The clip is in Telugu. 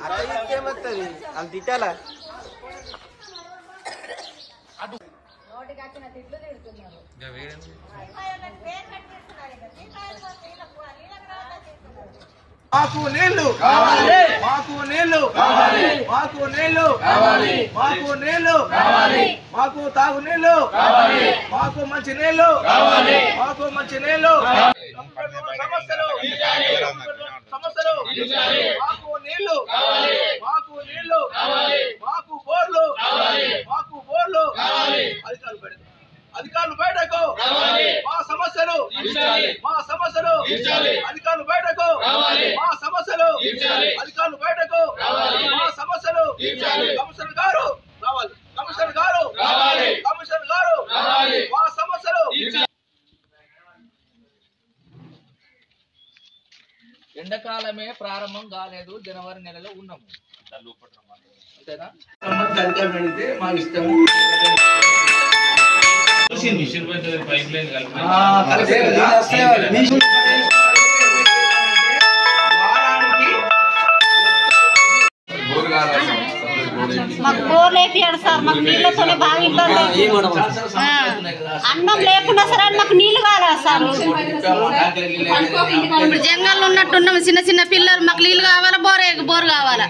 అత్తయ్యకేమత్తది అంత తిట్టాలా మాకు నీళ్లు కావాలి, మాకు నీళ్లు కావాలి, మాకు నీళ్లు కావాలి, మాకు నీళ్లు కావాలి, మాకు తాగునీళ్లు కావాలి, మాకు మంచి నీళ్లు కావాలి, మాకు మంచి నీళ్లు సమస్యలు సమస్యలు మాకు నీళ్లు కావాలి, మాకు నీళ్లు కావాలి, మాకు బోర్లు కావాలి, మాకు బోర్లు కావాలి. అధికారులు బయటకు మా సమస్యలు మా సమస్యలు అధికారులు బయటకు మా సమస్యలు అధికారులు బయటకు మా సమస్యలు కమిషనర్ గారు రావాలి, కమిషనర్ గారు కమిషనర్ గారు మా సమస్యలు. ఎండాకాలమే ప్రారంభం కాలేదు, జనవరి నెలలో ఉన్నాము అంతేనా? మా ఇష్టం మాకు బోర్లు వేపియాడు సార్, మాకు నీళ్ళతోనే బాగా ఇబ్బంది. అన్నం లేకుండా సరే మాకు నీళ్లు కావాలి సార్. ఇప్పుడు జంగల్లో ఉన్నట్టున్నాము, చిన్న చిన్న పిల్లలు, మాకు నీళ్ళు కావాలా, బోర్ కావాలా.